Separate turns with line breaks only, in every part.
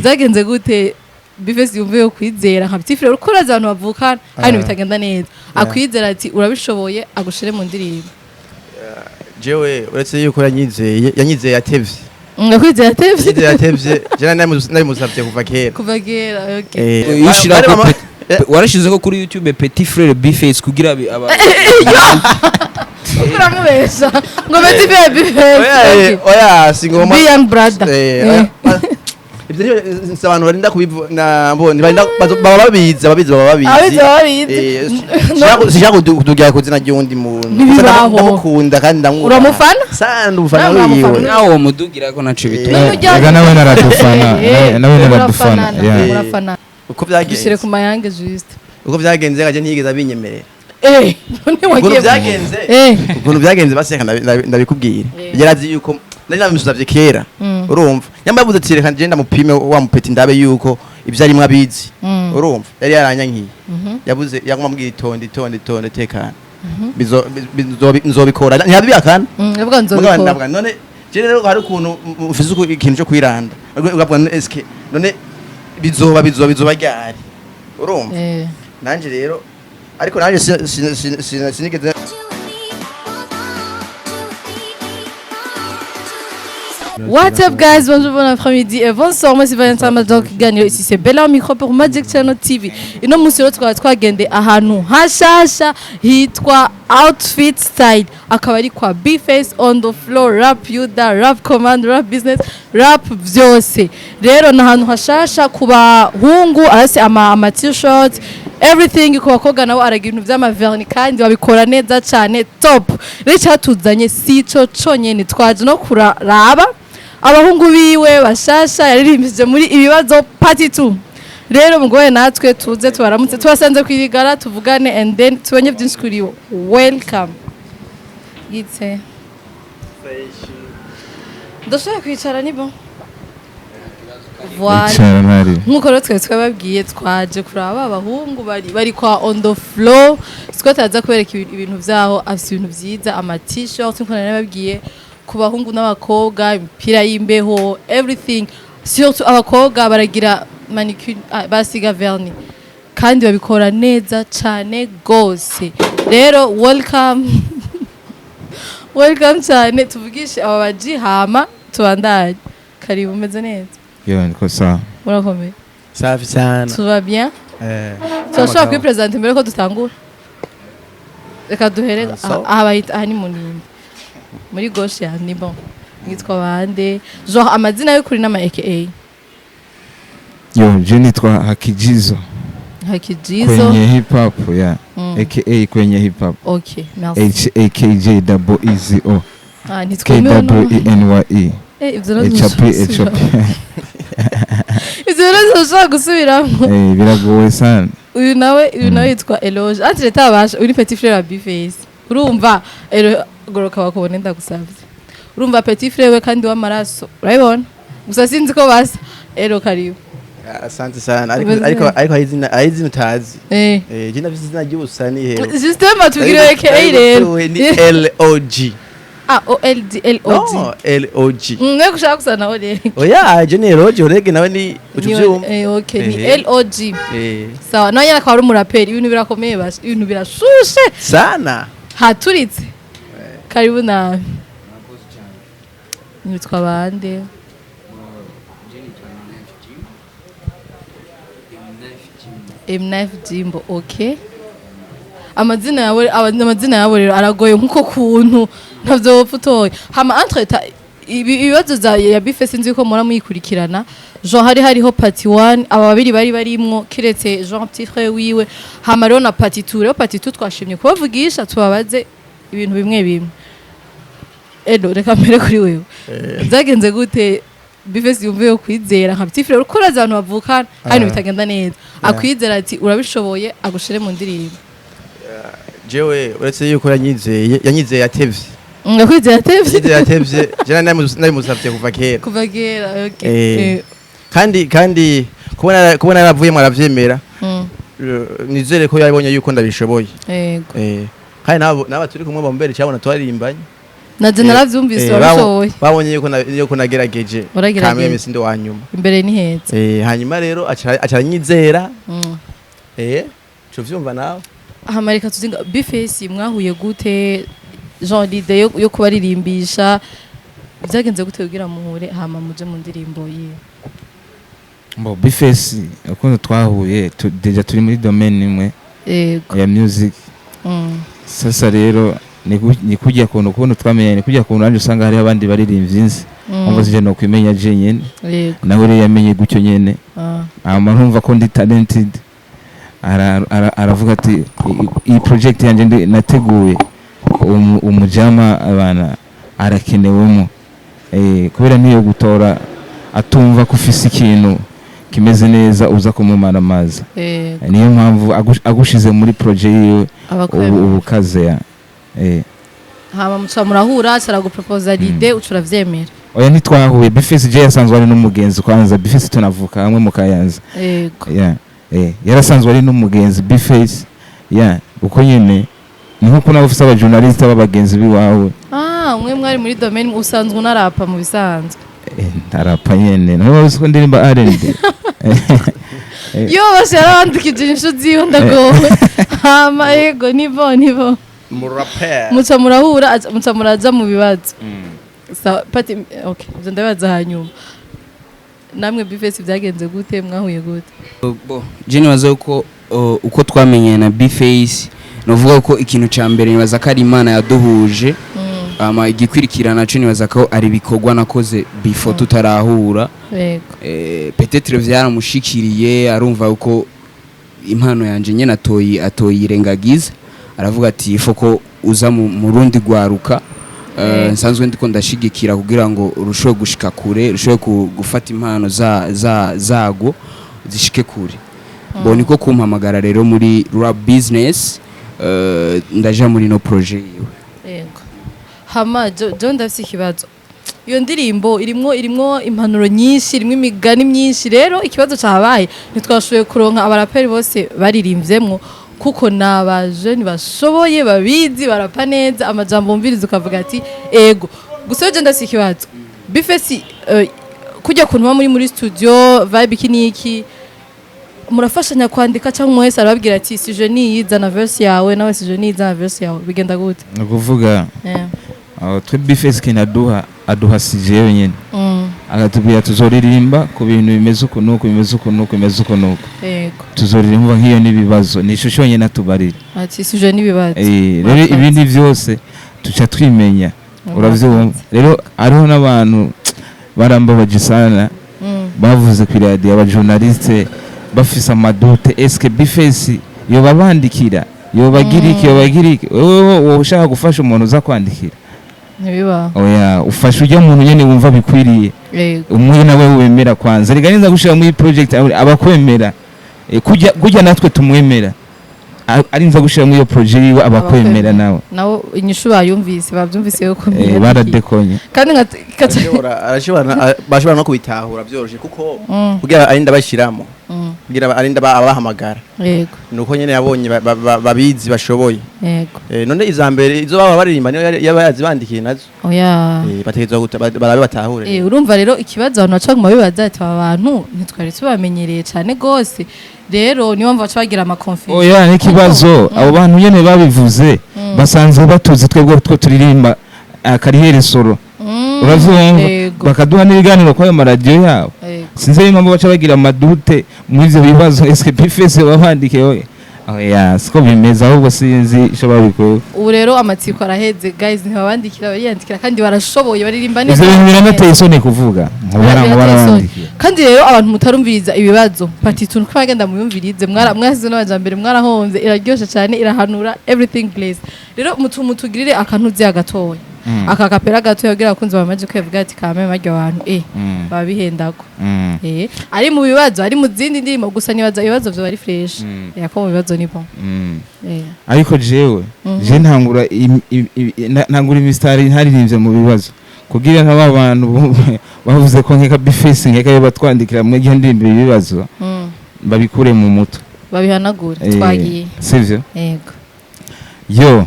byagenze gute bifesi yumve yo kwizera nka petit frère ukora abantu bavukana hano bitagenda neza akwizera ati urabishoboye agushire mu ndirimbo
jewe uretse yuko yanyizeye atevye
akwizera
atevye jana nari musavye kuva kera
okay
warashize ko kuri YouTube petit frère bifesi kugira
uramubesha ngo petit frère bifesi
oya singoma
young brother
ibyo abantu barinda kubivuna mbone barinda baba babizi sishaka kutugira kuzina ry'undi muntu ndamukunda kandi ndamwubaha
uramufana
sana ndufana wiwe
nawo mudugira ko naco bituma
ega nawe naradufana
urafana
uko byagenze
gishire ku mayange juste
uko byagenze gaje ntiyigeze abinyemerera ukuntu byagenze baseka ndabikubwira yarazi yuko nari namusavye kera urumva nyamba yavuze ati reka ngenda mupime wa mupeti ndabe yuko ibyo arimo abizi urumva yari yaranyankiye yavuze yaguma mbwira itonde tekana nzobikora ntiyabibakana
yavuga nzobikora
none je rero hari ukuntu ufise ikintu cyo kwiranda ugavuga eske none bizoba ryari urumva nanje rero ariko nanje sinigeze
What's up guys, bonjour, bon après-midi et bonsoir, moi c'est Valentin Madok Ganyo, ici c'est Bella au micro pour Magic Channel TV. Ino musi rero twagende ahantu hashasha hitwa Outfit Style, akaba ari kwa B-Face on the floor, rap yuda, rap command, rap business, rap vyose. Rero nahantu hashasha kuba hungu arase ama t-shirt, everything ku bakobwa nabo aragira ibintu vy'amaverni kandi babikora neza cyane top. Rero cyatuzanye sico conyene twaje no kuraraba abahungu biwe bashasha yaririmbije muri ibibazo part 2 rero mugoye natwe tuze tubaramutse tubasanze kwirigara tuvugane and then tubenye byinshi kuri wo welcome gitse ndashaka kwicara ni bon voilà nkuko rero twababwiye twaje kuraba abahungu bari kwa on the floor siko taza kwereka ibintu vyaho afite ibintu vyiza ama t-shirt nkuko nababwiye ku bahungu n'abakobwa imipira y'imbeho everything surtout abakobwa baragira manicure basiga vernis kandi babikora neza cyane gose rero welcome cyane tuvugishe aba baji hama tubandanye karibu meze neza
niko sawa
murakomeye
safi sana
tuba bien turashobora kwipresenta mbere ko dutangura reka duhere aha ni munini muri gauche ya ni bon nitwa bande genre amazina yo kuri nama aka
je nitwa Hakijizo kwenye hip hop aka kwenye hip hop
okay merci
HAKJ double easy o
nitwa KWENYE Izero zo gusubiramo
biragoye sana
uyu nawe yitwa Eloge ati leta basha uri petit frère wa B-Face urumva goroka bakubone ndagusavye urumva petit frère we kandi w'amaraso urabibona gusa sinzi ko basa karibu
asante sana ariko ayizina utazi je nafise izina ry'ubusa ni hewe
system atugire aka rero
ni LOG
OLD
no LOG
ne kushaka kusana ole
oya je ni LOG urege nawe ni utuvyuma
okay ni LOG sawa nawe nyana kwa ari umuraperi ibintu birakomeye basi ibintu birashushe
sana
haturitse karibu nawe nitwa bande M9 Jimbo okay amazina yabo rero aragoye nkuko kuntu ntavyo futoye hama entreta ibibazo za ya B-Face nzi ko mura muyikurikirana genre hariho part 1 aba babiri barimwo kiretse Jean petit frère wiwe hama rero na part 2 rero part 2 twashimye kubavugisha tubabaze ibintu bimwe reka mbere kuri wewe byagenze gute B-Face yumve yo kwizera nka petit frère ukora abantu bavukana hano bitagenda neza akwizera ati urabishoboye agushire mu ndirimbo
jewe uretse yuko yanyizeye atevye
akwizera
atevye jana nari musavye kuva kera
okay
kandi kubona yaravuye mwaravyemera nizere ko yabonye yuko ndabishoboye
yego
kandi naba turi kumwe bombere cyabona twarimbanye
naje naravyumvise warashoboye
babonye yuko nagerageje kamwe misi ndi wanyuma
imbere ni heza
hanyuma rero acaranyizera cyo vyumva nawe
ahamarika tuzinga bifesi mwahuye gute Jean Lide yo kubaririmbisha byagenze gute kugira muhure hama muje mu ndirimbo yiwe
Mbo bifesi ukuntu twahuye deja turi muri domaine imwe ya music sasa rero ni kujya kuntu twamenye ni kujya kuntu anje usanga hari abandi baririmbyi nzi umva sije no kwimenya je nyene nawe rero yamenye gucyo nyene numva ko ndi talented aravuga ati iyi project yanje nateguye umujama abana arakenewemo kubera niyo gutora atumva ko ufise ikintu kimeze neza uza kumumara amazi niyo mpamvu agushize muri project yiwe ubukaze
hama muca murahura caragupropose Lide ucura vyemera
oya ntitwahuye bifesi je yasanzwe ari n'umugenzi kwanza bifesi tunavuka hamwe mu Kayanza yarasanzwe ari n'umugenzi bifesi uko nyene niho kuna ofisa aba journalist b'abagenzi biwawe
umwe mwari muri domaine usanzwe unarapa mu bisanzwe
ntarapa nyene nawe uzi ko ndirimba arinde
yo bose yarandikije inshuti ziwe ndagowe hama yego nibo
murapper
muca murahura muca muraza mu bibazo pati okay je ndabaza hanyuma namwe bifesi byagenze gute mwahuye gute
je nibaza uko twamenye na bifesi novuga ko ikintu ca mbere nibaza ko ari Imana yaduhuje igikwirikirana cyo nibaza ko ari bikorwa nakoze before tutarahura peut-être vyaramushikiriye arumva uko impano yanje nyene atoyirengagiza aravuga ati ifoko uza mu rundi gwaruka nsanzwe ndiko ndashigikira kugira ngo urushowe gushika kure rushowe gufata impano zago zishike kure niko kumpamagara rero muri rap business ndaja muri no projet yiwe
hama John ndafise ikibazo iyo ndirimbo irimwo impanuro nyinshi irimwo imigani myinshi rero ikibazo cyabaye ntitwashoboye kuronka abaraperi bose baririmvyemwo kuko nabaje ntibashoboye babizi barapa neza amajambo mviriza ukavuga ati ego gusa John ndafise ikibazo bifesi kujya kunwa muri studio vibe kiniki murafashanya kwandika cyangwa mwese arababwira ati sije niyiza na verse yawe nawe sije niyiza na verse yawe bigenda gute
ukuvuga twe bifesi kinaduha sije yenyene agatubwira tuzoririmba ku bintu bimeze uko nuko yego tuzoririmba nk'iyo nibibazo ni ishusho nyene natubarira
ati sije nibibazo
rero ibindi byose tuca twimenya uravyumva rero ariho n'abantu barambabaje sana bavuze ku radio aba journaliste bafise amadute eske bifesi yo babandikira yo bagiriki wowe ushaka gufasha umuntu uza kwandikira
nibiba
oya ufasha ujya umuntu nyene wumva bikwiriye umwe nawe wemera kwanza riganiza gushira muri project abakwemera kujya natwe tumwemera arinza gushira muri iyo project yiwe abakwemera nawe
inyishu bayumvise bavyumvise yuko
baradekonye
kandi
bashobora no kubitahura byoroshe kuko kugira arinda bashiramo kugira arinda abahamagara
yego
nuko nyene yabonye babizi bashoboye
yego
none izambere izo baba baririmba niyo yabayazi bandikiye nazo
oya
bategezwa barabe batahure
urumva rero ikibazo abantu baca mu bibaza ati abantu ntitwari tubamenyereye cyane gose rero niyo mva bagira ama confusion
oya n'ikibazo abo bantu nyene babivuze basanzwe batuzi twebwe two turirimba kariyeri solo uravyumva bakaduha n'ibiganiro kwa radio yabo sinzi impamvu baca bagira amadute muri ivyo bibazo eske bifese babandike oya siko bimeza ahubwo sinzi ico babikoye
ubu rero amatsiko araheze guys ntibabandikira bariyandikira kandi barashoboye baririmba neza
ivyo bintu biranateye isoni kuvuga barabandikira
kandi rero abantu mutarumviriza ibibazo pati tuntu kwagenda muyumvirize mwasize n'abajambere mwarahonze iraryosha cyane irahanura everything place rero mutugirire akantu agatoya akakapera gato yagira kunze bamaje kwevuga ati kame maryo abantu babihendako ari mu bibazo ari mu zindi ndimo gusa nibaza ibibazo byo bari fresh yako mu bibazo nipo
ariko jewe ntangura imistari ntaririmbye mu bibazo kugira nka abantu bavuze ko nkeka bifesi nkeka yo batwandikira mu gihe ndimbe ibibazo babikure mu muto
babihanagure twagiye
sivyo
yego
yo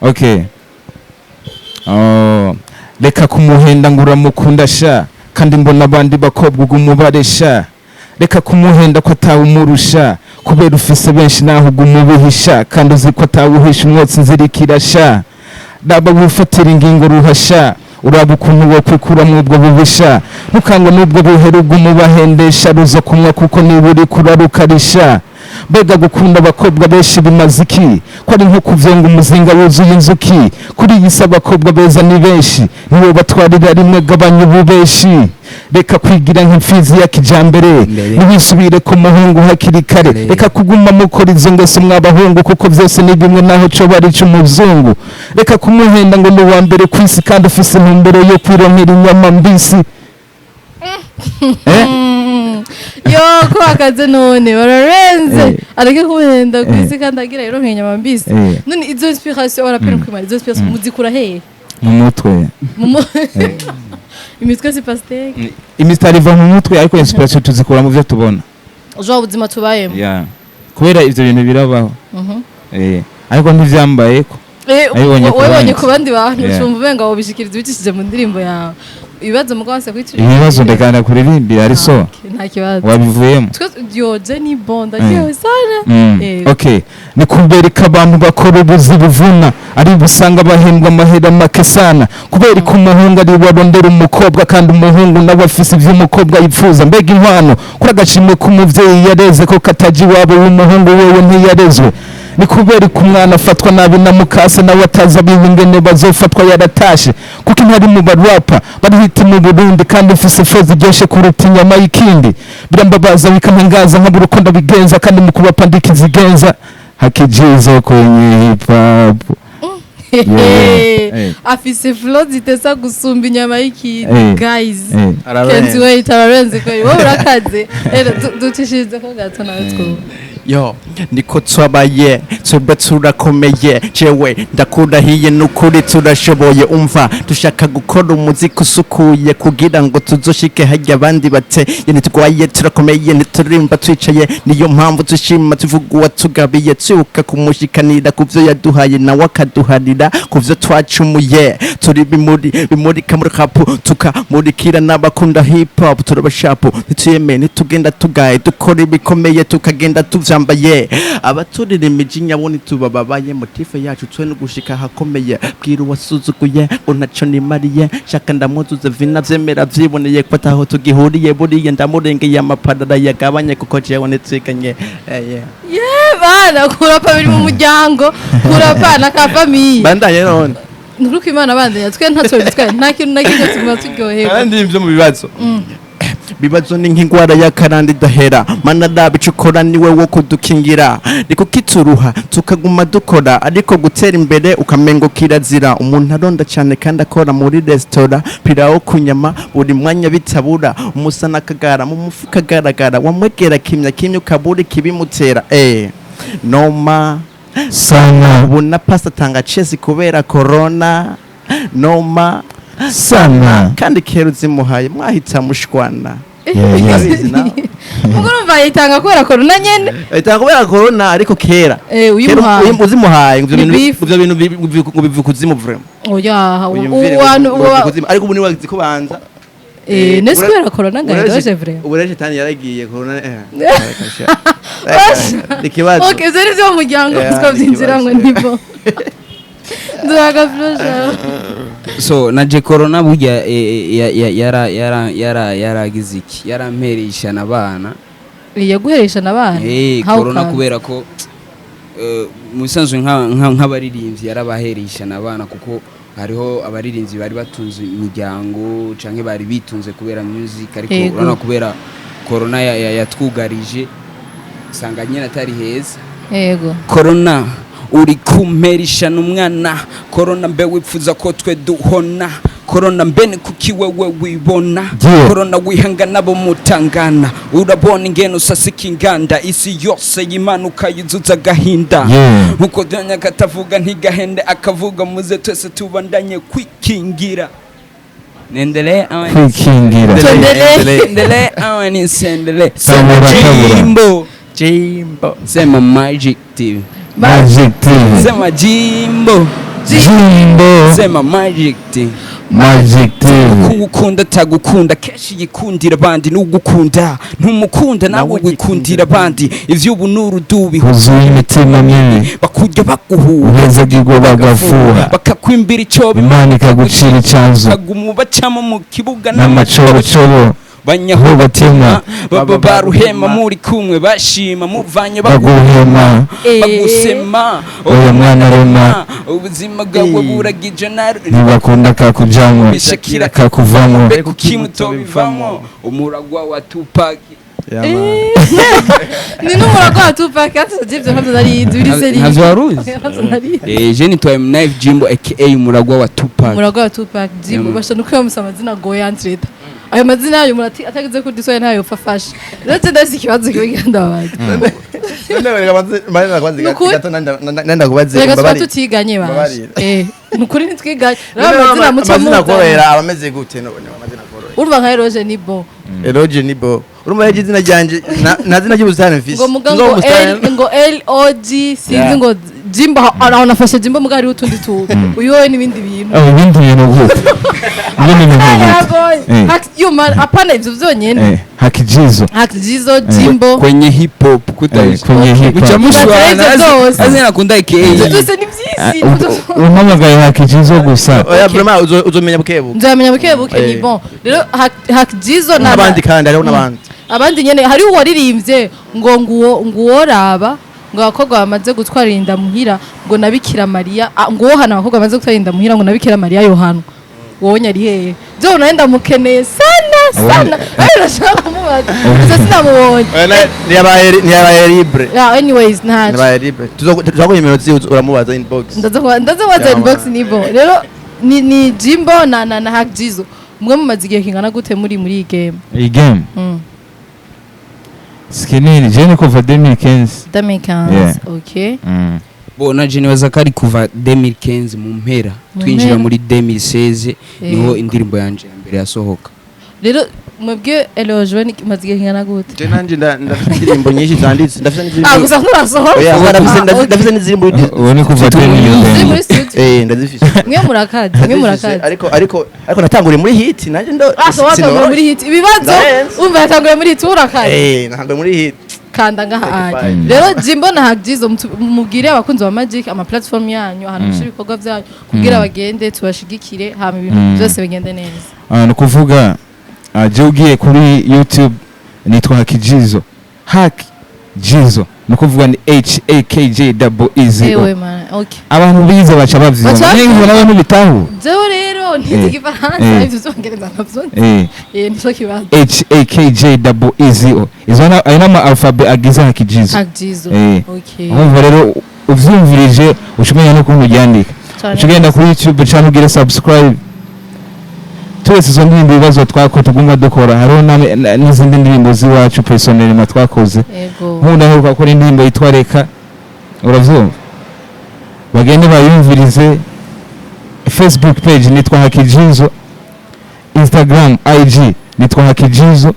okay
reka kumuhenda ngo uramukunda sha kandi mbona abandi bakobwa ugumubaresha reka kumuhenda ko atawumurusha kubera ufise benshi naho ugumubihisha kandi uzi ko atawuhisha umwotsi nzirikira sha daba wifatira ingingo ruhasha uraba ukuntu wo kwikura mu ubwo bubisha ntukangwe n'ubwo buhera ugumubahendesha ruza kumwa kuko niba uri kurarukarisha mbega gukunda abakobwa benshi bimaze iki ko ari nko kuvyonga umuzinga wuzuye inzuki kuri iyi si abakobwa beza ni benshi nibo batwarira rimwe gabanya ububeshi reka kwigira nk'imfizi ya kijambere ntiwisubire ku muhungu hakiri kare reka kuguma mukora izo ngeso mw'abahungu kuko vyose ni bimwe naho coba ari c'umuzungu reka kumuhenda ngo ni uwa mbere kw'isi kandi ufise intumbero yo kwironkera inyama mbisi
yo ko akaze none bararenze areke kumuhenda kw'isi kandi agira ironkera inyama mbisi none izo inspiration warapera kwimara izo inspiration muzikura hehe
mu mutwe
imitwe si pasteke
imitari iva mu mutwe ariko inspiration tuzikura mu byo tubona
jo ubuzima tubayemo
kubera ivyo bintu birabaho ariko ntivyambaye ko
wabonye ku bandi bantu ucumva ubenga wobishikiriza ubicishije mu ndirimbo yawe ibibazo mugabo wase kwitura
ibibazo ndekana kuririmbira ari so
nta kibazo
wabivuyemo
yoje ni bonda kiyo sana
okay ni kubereka abantu bakora ubuzi buvuna ari busanga bahembwa amahera make sana kubera ko umuhungu ari warondera umukobwa kandi umuhungu nawe afise ivyo umukobwa yipfuza mbega impano kuri agashimwe k'umuvyeyi yareze ko kataji wabo w'umuhungu wewe ntiyarezwe ni kubera ko umwana afatwa nabi na mukase nawe ataza biba ingene bazofatwa yaratashe kuko intari mu barapa barihita mu Burundi kandi mfise fozi ryoshe kuruta inyama y'ikindi birambabaza bikantangaza nk'abura uko ndabigenza kandi mu kubapandika izigenza hakijizo kwenye hip hop
afise flow zitesa gusumba inyama y'ikindi guys can't wait ararenze ko wowe urakaze ducishirize ko gato nawe two
yo niko twabaye twebwe turakomeye jewe ndakurahiye n'ukuri turashoboye umva dushaka gukora umuziki usukuye kugira ngo tuzoshike harya abandi bate nitwaye turakomeye ntiturimba twicaye niyo mpamvu dushima tuvuga uwatugabiye twibuka kumushikanira kuvyo yaduhaye nawe akaduharira kuvyo twacumuye turi bimurika muri kapu tukamurikira n'abakunda hip hop turabashapu ntituyemeye ntitugenda tugaye dukora ibikomeye tukagenda tuvyambaye abaturira imijinya boni tubababaye motive yacu twe no gushika hakomeye bwira wasuzuguye ngo ntaco nimariye shaka ndamuzuze vina vyemera vyiboneye ko ataho tugihuriye buriye ndamurengeye amaparara yagabanye kuko jewe nitsikanye
bana kurapa biri mu muryango kurapa na ka famille
bandanye none
nuko imana bandanye twe ntaco bitwaye nta kintu nakije tuma turyohewe
kandi ivyo mu bibazo ni nk'ingwara ya karandi dahera mana dabicukora niwe wo kudukingira niko kituruha tukaguma dukora ariko gutera imbere ukamengo kirazira umuntu aronda cyane kandi akora muri restaurant pirawo kunyama buri mwanya bitabura umusana kagara mu mufuka garagara wamwegera kimya ukaburi kibimutera noma
sana
ubona pasta tanga chesi kubera corona noma
sana
kandi kera uzimuhaye mwahita mushwana
urumva yitanga kubera corona nyene
yitanga kubera corona ariko kera uzimuhaye ivyo bintu bivuga kuzimu vraiment
oya
ariko ubu ni wagize ko banza
nese kubera corona ngaje vraiment
ubureje tani yaragiye corona ikibazo
okay zari byo muryango twavyinjiramwe nibo Duraga flosha.
So naje corona burya yaragize iki yaramperesha nabana
yaguheresha nabana
corona kubera ko mu bisanzwe nk'abaririmbyi yarabaheresha nabana kuko hariho abaririmbyi bari batunze imiryango canke bari bitunze kubera music ariko urana kubera corona yatwugarije sanga nyene atari heza
yego
corona uri kumperisha n'umwana corona mbe wipfuza ko twe duhona corona mbe ni kuki wewe wibona corona wihanga nabo mutangana urabona ingene usasika inganda isi yose yimanuka yizuza gahinda nkuko danya katavuga ntigahende akavuga muze twese tubandanye kwikingira nendele
kwikingira
nendele awani sendele
Jimbo
sema Magic TV
Magic TV
sema Jimbo
Jimbo
sema magic thing
magic thing
kugukunda tagukunda kenshi yikundira abandi n'ugukunda ntumukunda nawe wikundira abandi ivy'ubu n'urudubi
huzuye imitima mibi
bakurya baguhuha
uheza gigo bagafuha
bakakwimbira icobo
Imana ikagucira icanzu
kaguma bacamo mu kibuga
n'amacorochoro
banyaho batima baba baruhema muri kumwe bashima muvanye
baguhema
bagusema
oya mwana rema
ubuzima bwawe buragije
ntibakunda kakujamwo
bishakira
kakuvamwo
kukimuto bivamo umuragwa wa Tupac
ni n'umuragwa wa Tupac atuje ivyo ntabyo nari durise
ntabyo waruzi je ni Twem Knife Jimbo aka umuragwa wa Tupac
umuragwa wa Tupac Jimbo bashana uko yamusa amazina goya entreta ayo mazina yayo murati atageze kuri disoya ntayo fafasha rero ndasi kibazo kigenda babaza
nenda kubaze
rega twa tutiganye baje nukuri nitwiganye rero
amazina korera abameze gute none amazina korera
urumva nka Eroge ni bo
Eroge ni bo urumva yagize izina ryanje nazina ry'ubusitani mfise
ngo mugango ngo LOG sinzi ngo Jimbo anafashe Jimbo mugari utundi tuntu uyoye n'ibindi bintu
ibindi bintu gute
yuma apana ivyo vyonyene hakijizo Jimbo
kwenye hip hop
kwenye hip hop
mushwana azina nakunda ike
byose ni byisi
umpamagaye hakijizo gusa
oya vraiment uzomenya bukebuke
nzamenya bukebuke ni bon rero hakijizo
n'abandi kandi hariho n'abandi
abandi nyene hari uwaririmbye ngo nguworaba ngo abakobwa bamaze gutwara inda muhira ngo nabikira Maria ngo wohana abakobwa bamaze gutwara inda muhira ngo nabikira Maria Yohana wonya ari hehe byo naenda mukeneye sana arashaka kumubaza gusa sinamubonye
niyabaye libre
anyways ntaje
niyabaye libre tuzakuye iminota uramubaza inbox
ndazabaza inbox nibo rero ni Jimbo na Hakijizo mwe mumaze igihe kingana gute muri iyi game
Skinny, jeni kuva 2015.
2015, okay.
Bona jeni wazakari kuva 2015 mu mpera twinjira muri 2016 niho indirimbo yanje ya mbere yasohoka.
Rero mwebwe Eloge ni mazigihe kingana gute?
Je nanje ndafite indirimbo nyinshi zanditse ndafite n'izindi.
Gusa nturasohoka.
Oya ndafite n'izindi
ubone kuva
2015. Ndazifite.
Mwe murakazi.
Ariko natanguriye muri hit nanje ndo.
Watanguriye muri hit. Ibibazo umva yatanguriye muri hit urakazi.
Natanguriye muri hit.
Kanda ngaha rero Jimbo na Hakijizo mubwire abakunzi ba Magic ama platform yanyu ahantu mushira ibikorwa byanyu kugira bagende tubashigikire hama ibintu byose bigende neza.
No kuvuga je ugiye kuri YouTube nitwa Hakijizo Hakijizo no kuvuga ni HAKJEEZO
ewe man okay
abantu bize baca bavyumva ningo n'abantu bitaho
jewe rero ntigifaransa ivyo zongereza navyo nico kibazo HAKJEEZO izona ayo nama alphabet agize Hakijizo okay
umva rero uvyumvirije ushimenya no kuntu ryandika ucugenda kuri YouTube cyangwa ugire subscribe twese izo ndirimbo ibibazo twako tuguma dukora hariho n'izindi ndirimbo z'iwacu personnellement twakoze nkunda aho gukora indirimbo yitwa Reka uravyumva bagende bayumvirize Facebook page nitwa Hakijizo Instagram IG nitwa Hakijizo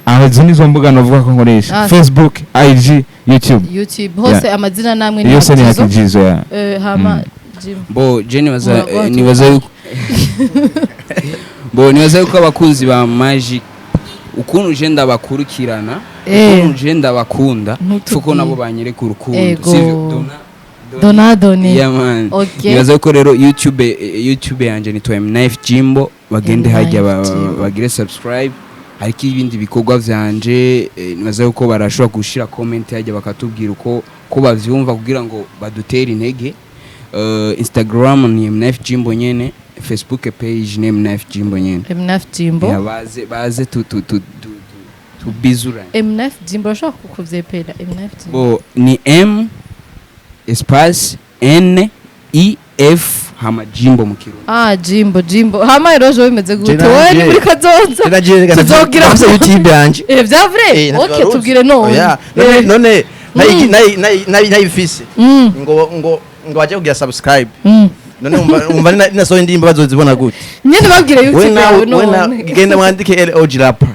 aho zinizo mbuga novuga ko nkoresha Facebook IG YouTube
hose amazina namwe
ni Hakijizo
hama
bo Jenny nibaza yuko nibaza yuko abakunzi ba Magic ukuntu je ndabakurikirana ukuntu je ndabakunda fuko nabo banyereka urukundo sivyo
Donadoni
yeah man nibaza yuko rero YouTube yanje ni Twem Knife Jimbo bagende hajya bagire subscribe ariko ibindi bikorwa vyanje nibaza yuko barashobora gushira comment hajya bakatubwira uko bavyumva kugira ngo badutere intege. Instagram ni Knife Jimbo nyene, Facebook page ni Knife Jimbo nyene.
Knife Jimbo.
Ya baze tu bizura.
Knife Jimbo ashaka kukuvyepera Knife Jimbo.
Bo ni M espace N E F hama Jimbo mu Kirundi.
Jimbo. Hama Eroge bimeze gute? Wewe ni muri kazonza.
Tuzogira afite YouTube yanje.
Vya vrai? Okay tubwire none.
None nayifise. Ngo waje kugira subscribe none umva naso indimba bazozibona gute
nyene babwire YouTube yawe
none genda mwandike LOG rapper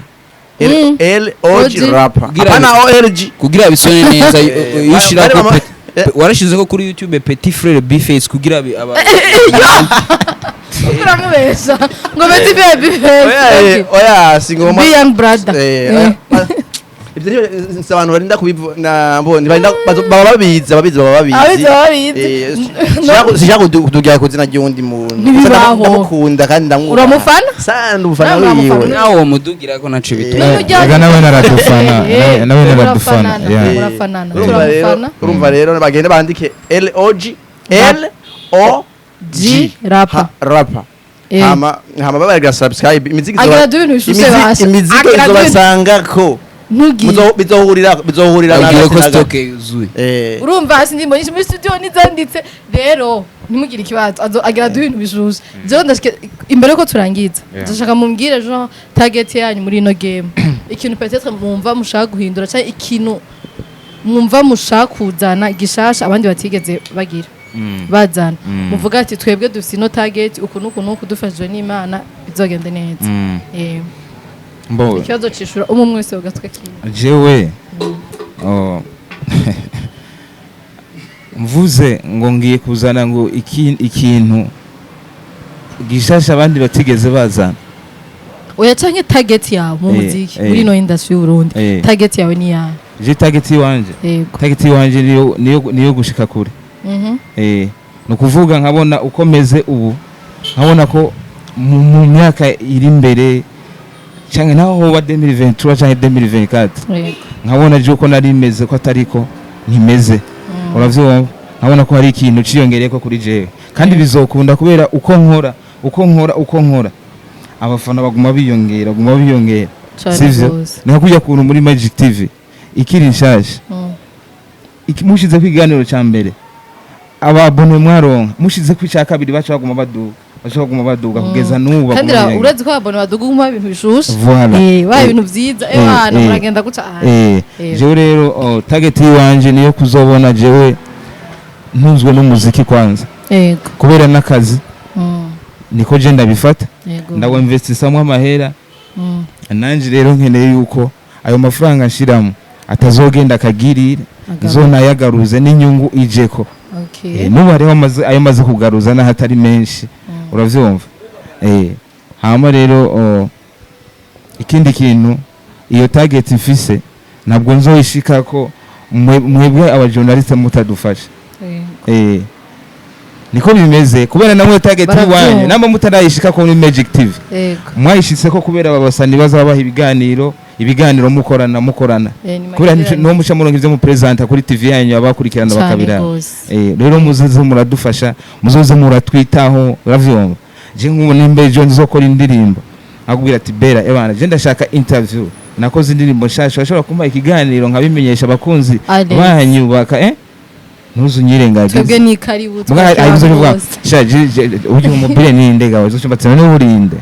LOG rapper apana OLG
kugira bisone neza yushira ko warashize ko kuri YouTube Petit Frere Bface kugira
uramubesha ngo Petit Frere Bface
oya singoma
be young brother
ibyo rero abantu barinda kubivuna mbone barinda baba babizi sishaka kudugira kuzina ry'undi muntu ndamukunda kandi ndamwubaha
uramufana
sana umufana wiwe
nawo mudugira ko naco bituma
nawe naradufana
urumva rero bagende bandike LOG rapa hama babagira subscribe imiziki izobasanga ko bizohurira
nawe ko stock yuzuye
urumva hasi ndimo nyinshi muri studio nizanditse rero ntimugire ikibazo agira ibintu bishushe jewe ndashike imbere ko turangiza ndashaka mumbwire Jean target yanyu muri ino game ikintu peut-être mwumva mushaka guhindura cyangwa ikintu mwumva mushaka kuzana gishasha abandi batigeze bagira bazana muvuga ati twebwe dufite ino target uku nuku dufashijwe n'Imana bizogende neza
mbo
ikibazo cishura umwe wese ugatwe kiwe
jewe mvuze ngo ngiye kuzana ngo ikintu gishasha abandi batigeze bazana
oya canke target yawe mu muziki muri no industry y'u Burundi target yawe ni yawe
je target wanje niyo gushika kure no kuvuga nkabona ukomeze ubu nkabona ko mu myaka iri imbere canke naho hoba 2023 canke 2024 nkabona je uko nari meze ko atariko ntimeze uravyo nkabona ko hari ikintu ciyongereye ko kuri jewe kandi bizokunda kubera uko nkora abafana baguma biyongera sivyo nakujya kuntu muri Magic TV ikiri nshasha mushize kwiganiro ca mbere ababone mwaronka mushize kwica kabiri bacha baguma baduga kugeza n'ubu
kandi urazi ko ababone baduga mu bintu bishushe wa ibintu vyiza hano muragenda guca
jewe rero target wanje niyo kuzobona jewe ntunzwe n'umuziki kwanza kubera n'akazi niko je ndabifata ndawo investisamwe amahera nanje rero nkeneye yuko ayo mafaranga nshiramo atazogenda akagirira zona yagaruze n'inyungu ijeko nubu hariho ayo maze kugaruza n'ahatari menshi uravyumva hama rero ikindi kintu iyo target mfise ntabwo nzoyishika ko mwebwe abajournaliste mutadufasha niko bimeze kubera namwe target wanye namba mutarayishika ko muri Magic TV mwayishitse ko kubera babasani bazabaha ibiganiro mukorana kubera no muca muronka ivyo mu presenter kuri TV yanyu abakurikirana bakabira rero muzoze muradufasha muzoze muratwitaho uravyumva je nkubona imbe jo nzokora indirimbo akubwira ati bera ebana je ndashaka interview nakoze indirimbo nshasha ashobora kumpa ikiganiro nkabimenyesha abakunzi banyubaka ntuzunyirengagize
twebwe ni karibu
uje umubire nindega wazocyumbatse n'uburinde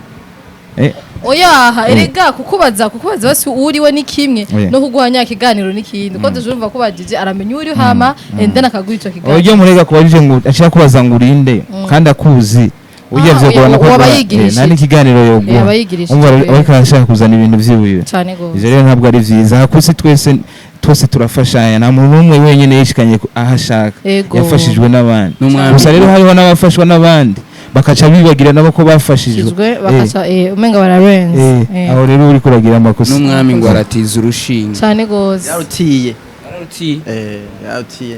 oya erega kukubaza basi uriwe ni kimwe no kuguhanya ikiganiro n'ikindi ko dujumva ko bagije aramenya uri hama ende nakagwica kiganiro
oyo murega kubajije ngo ashaka kubaza ngo urinde kandi akuzi ujye kugorana ko nani ikiganiro yogo umva ariko arashaka kuzana ibintu vyibuye
cyane go
ivyo rero ntabwo ari vyiza hakusi twese turafashanya na muntu umwe wenyene yishikanye ahashaka yafashijwe n'abandi gusa rero hariho n'abafashwa n'abandi bakaca bibagira nabo ko bafashijwe
bakaca umenga bararenze
aho rero uri kuragira amakosa
n'umwami ngo aratiza urushinga
cyane gose
yarutiye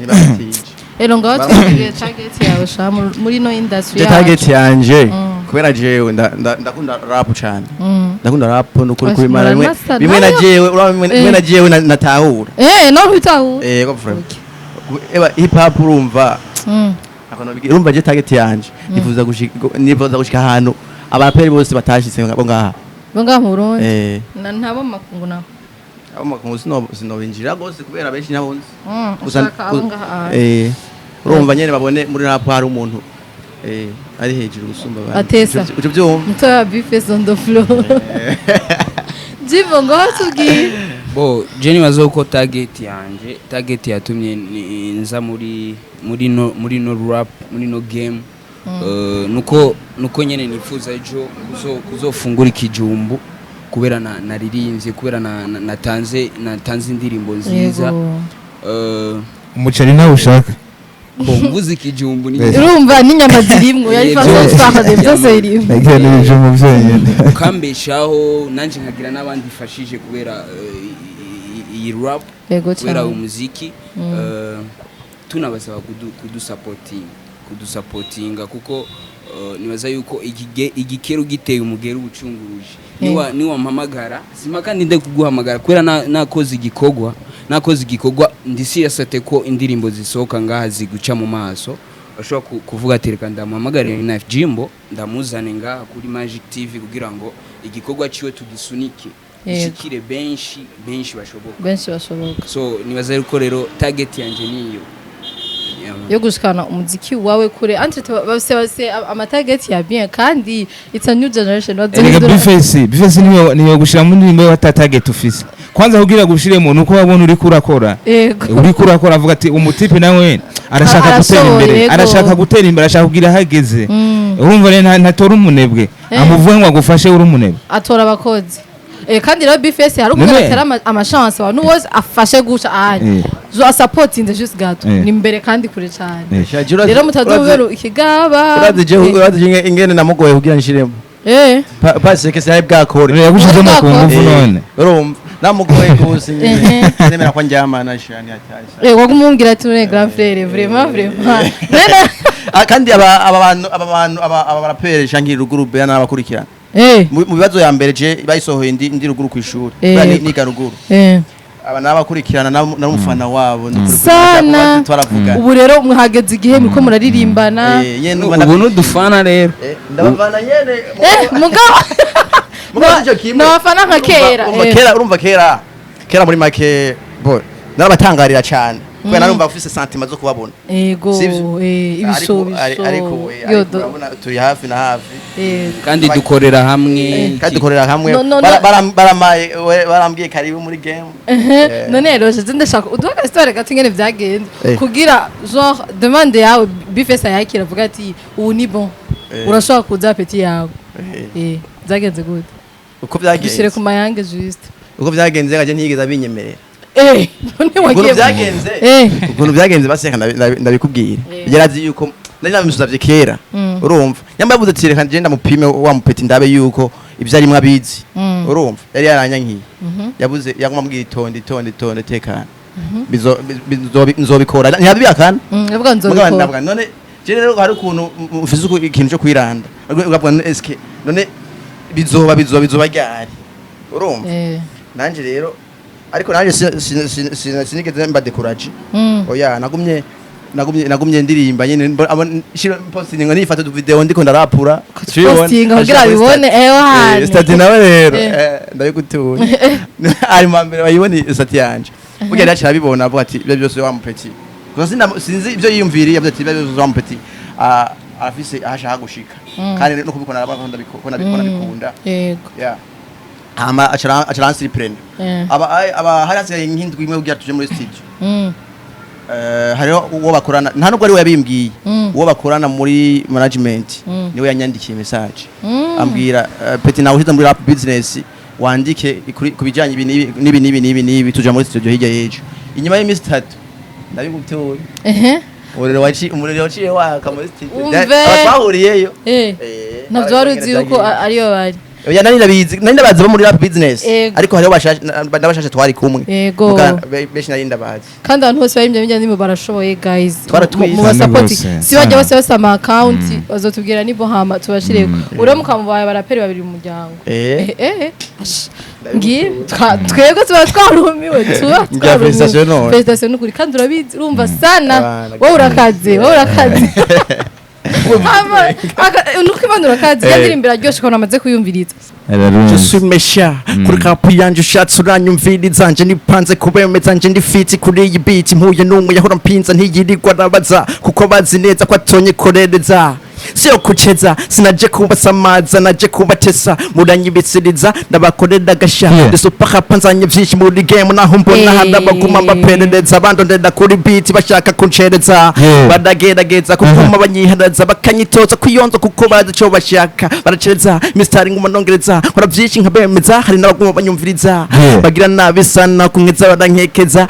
ni batije
ero ngaho twigiye target yawe sha muri no industry
yawe target yanje kubera jewe ndakunda rap cyane ndakunda rap no kuri kubimara bimwe na jewe natahura
no bitahura
go friend eba hip hop urumva urumva je target yanje nifuza gushika ahantu abaraperi bose batashitse bo ngaha
mu Burundi ntabo makungu naho
abo makungu sinobinjira gose kubera benshi nabonze urumva nyene babone muri rap hari umuntu ari hejuru gusumba
atesa
uco byumva
mutoya Bface on the floor jibo ngo hatubwiye
Jenny bazoko target yatumye nza muri no rap muri no game nuko nyene nifuza ejo kuzofungura ikijumbu kubera naririmbye kubera natanze indirimbo nziza
umuceri nawe ushaka
mbuzi kijumbu ni
urumva n'inyama zirimwo yari façon twakoze byose birimwo
nagiye n'ibijumbu byenyine
ukambeshaho nanje nkagira n'abandi fashije kubera iyi rap kubera umuziki tunabasaba kudusapotinga kuko nibaza yuko igikero giteye umugero ubucunguruje niwa mpamagara sima kandi nde kuguhamagara kubera nakoze igikogwa ndisiyasate ko indirimbo zisohoka ngaha ziguca mu maso bashobora kuvuga ati reka ndamuhamagare na Jimbo ndamuzane ngaha kuri Magic TV kugira ngo igikogwa ciwe tugisunike ishikire benshi bashoboka so nibaza yuko rero target yanje niyo yo gushikana umuziki wawe kure entre base amatarget ya bien kandi it's a new generation
bifesi niyo gushira mu ndimbo wa target ufise kwanza kugira gushire mu nuko wabona uri kurakora avuga ati umutipe nawe arashaka gutera imbere arashaka kugira hageze urumva rero ntatora umunebwe amuvuye ngo agufashe uri umunebwe
atora abakozi kandi rero BFS hari umuntu atera amachance abantu wose afashe guca ahari zo support in the just gato ni mbere kandi kure cyane rero mutadubero ikigaba
uraje ingene namugoye kugira nshiremo pase ke sai bwakore
yagushizemo ku ngufu none
urumva namugoye kusi nemera ko njyama na shani atashye
wagumungira ati ne grand frère vraiment
kandi aba barapere shankira ruguru yana abakurikirana mu bibazo ya mbere je bayisohoye ndi ruguru ku ishuri ni garuguru aba nabakurikirana n'umufana wabo
sana ubu rero mwahageze igihe miko muraririmbana
ubu n'udufana rero
ndabavana nyene
n'abafana nka kera
urumva kera muri make boy narabatangarira cyane kubera narumva ufise sentiment zo kubabona
yego ibishobo
ariko urabona turi hafi na hafi
kandi dukorera hamwe
barambwiye karibu muri game
none rero je ndashaka uduha histoire gato ngene byagenze kugira genre demande yawe bifesa yakira vuga ati ubu ni bon urashaka kuza peti yawe byagenze gute
uko byagenze
gishire ku mayange juste
uko byagenze gaje ntiyigeza binyemerera
ukuntu
byagenze baseka ndabikubwira yarazi yuko nari nabimusavye kera urumva yambavuze ati reka ngenda mupime wa mupeti ndabe yuko ibyo arimwe abizi urumva yari yaranyankiye yabuze yagumambwira itonde tekana nzobikora ntiyabibakana
yavuga nzobikora
none je rero hari ukuntu ufise ikintu cyo kwiranda ugavuga eske none bizoba ryari urumva nanje rero ariko naje sinigeze mba decourage oya nagumye ndirimba nyene posting ngo nifata du video ndiko ndarapura
posting kugira bibone hane
stati nawe rero ndabigutuye ari mbere bayibone stati yanje burya ndacha bibona avuga ati ibyo byose wa mupeti kuko sinzi ibyo yiyumviriye yavuze ati ibyo byose wa mupeti afise ahashaka gushika kandi no kubikona ndabikunda
yego
ama acharansi prend aba harasiye nk'indwi imwe kugira tuje muri studio hariho uwo bakorana nta nubwo ari we yabimbwiye uwo bakorana muri management niwe yanyandikiye message ambwira peti nawe uhiza muri rap business wandike kubijanye nibi tuja muri studio hirya yejo inyuma y'imisi 3 ndabigutuye umuriro waciye waka muri studio twahuriyeyo
ntabyo wari uzi yuko ariyo bari
oya nari ndabazi bo muri rap business ariko hariho bashashe twari kumwe beshi nari ndabazi
kandi abantu bose bari imye ndimo barashoboye guys
mu
support si bajya bose ama account bazotubwira nibo hama tubashireko uramuka mubaye baraperi babiri mu muryango ngi twego tuba twarumiwe felicitation n'ukuri kandi urabizi urumva sana wowe urakaze nuko imanura kazi yandirimbira ryoshe ko namaze kuyumviriza
je suis méchant kuri kapu yanje ushatse uranyumviriza nje nipanze kubemeza nje ndi fit kuri iyi beat mpuye n'umwe yahora mpinza ntiyirirwa nabaza kuko bazi neza ko atonye korereza sio kucheza sinaje kubasamaza naje kubatesa muranyibisiriza ndabakorera gasha ndisupaka panzanye vyinshi muri game naho mbona handabaguma baperereza abandondera kuri beat bashaka kuncereza badagerageza kukuma banyiharaza bakanyitoza kuyonza kuko bazi cyo bashaka baracereza mistari ngumanongereza kora vyinshi nkabemeza hari n'abaguma banyumviriza bagira nabi sana kunkeza barankekeza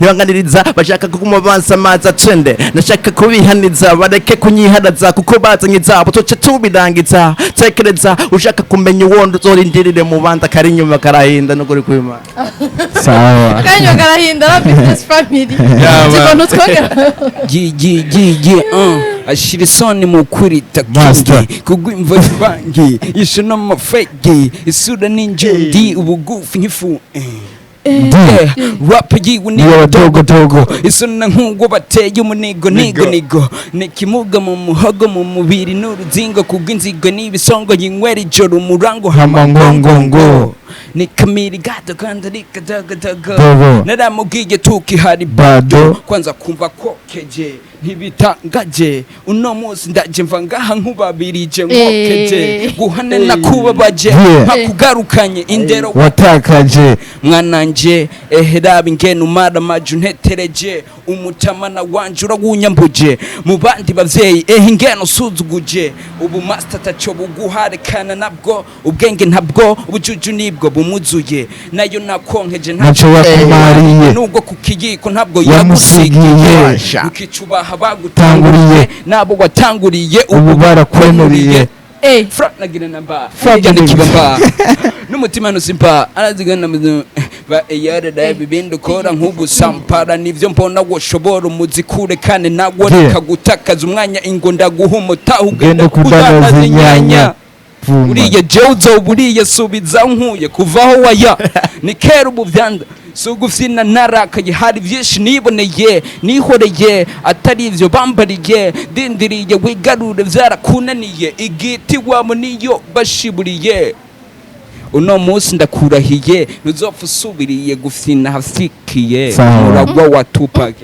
nibanganiriza bashaka kuguma bansamaza twende nashaka kubihaniza bareke kunyiharaza kuko bazanye zabo toce tubirangiza tekereza ushaka kumenya uwondo uzorindirire mu banda kari inyuma karahinda no kuri kwima
sawa
kanyo karahinda la business family tikono twogera
ashira isoni mu kurita kingi kugwimva bangi ishona mafegi isura ninjundi ubugufi nkifu rap yiwe ni dogo isona nk'ubwo bateye umunigo nigo nikimuga mu muhogo mu mubiri n'uruzingo kugwinzigo n'ibisongo yinywera ijoro umurango hamangongongo ni kamiri gato kandi rikadaga naramubwiye tukihari bado kwanza kumva ko keje ntibitangaje uno munsi ndaje mva ngaha nkubabirije ngokeje guhane nakubabaje hakugarukanye indero
watakaje
mwananje eherabi ngene umara maju ntetereje umutamana wanje uragunyambuje mu bandi bavyeyi ingene usuzuguje ubu master tacho buguharekana nabwo ubwenge ntabwo ubujuju nibwo bumuzuye nayo nakonkeje
ntaco wakumariye
nubwo kukiyiko ntabwo yamusigiye ukicubaha bagutanguriye nabo watanguriye ubu
barakwemuriye
Front nagira namba yande kibamba n'umutima nusimpa arazigana ba yare da bibindi kora nk'ubu sampara nivyo mbona woshobora umuzikure kane nawo rekagutakaza umwanya ingonda guhumuta ugende kudanaza inyanya uriye jeuzo buriye subiza nkuye kuvaho waya ni kera ubu vyanda sugufina narakaye hari vyinshi niboneye nihoreye atari ivyo bambariye dindiriye wigarure vyarakunaniye igiti wamo niyo bashiburiye uno munsi ndakurahiye nuzopfa usubiriye gufina hafikiye muragwa wa Tupac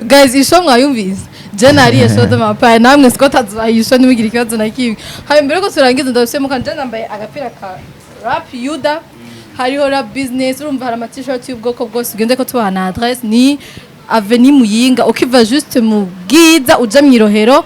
guys isho mwayumvise Janari soda mapaya namwe Scott azayisho nibigira ikibazo nakibi hayo mbere ko turangiza ndabisemo kandi nambaye agapira ka rap yuda hariho rap business urumva hari ama t-shirt y'ubwoko bwose ugende ko tubana adresse ni avenue Muyinga ukiva juste mu Bwiza uja mwirohero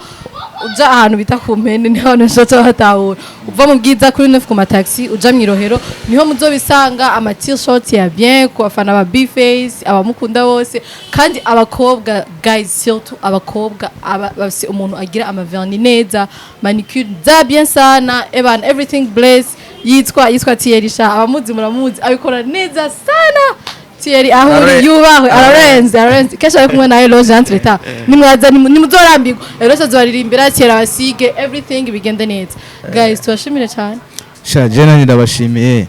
uja ahantu bita ku mpene niho nshotse hatahura uva mu Bwiza kuri 9 ku mataxi uja mwirohero niho muzobisanga ama t-shirt ya bien ku bafana ba B-face abamukunda bose kandi abakobwa guys surtout abakobwa bafise umuntu agira ama vernis neza manicure za bien sana everything bless yitwa Tierisha abamuzi muramuzi abikora neza sana Thierry aho yubahwe ararenze kesha ari kumwe nayo loge entreta nimwaza nimuzorambirwa rero azoririmbira Thierry abasige everything bigende neza guys twashimire cyane
sha jena ndabashimiye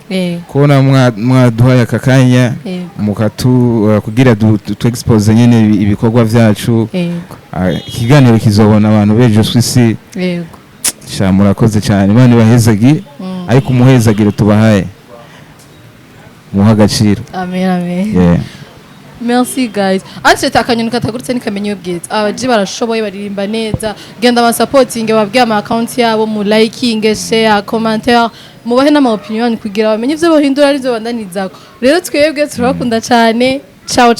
kubona mwaduhaye akakanya mukatu kugira tu expose nyene ibikorwa vyacu ikiganiro kizobona abantu bejo swisi sha murakoze cyane bandi bahezagi ariko umuhezagire tubahaye muhagaciro
amen merci guys anje takanyoni katagurutse nikamenye bwiza abaji barashoboye baririmba neza genda ba supporting babwiye ama account yabo mu liking share commentaire mubahe n'ama opinion kugira bamenye ivyo bahindura arizo bandanizako rero twebwe turabakunda cyane ciao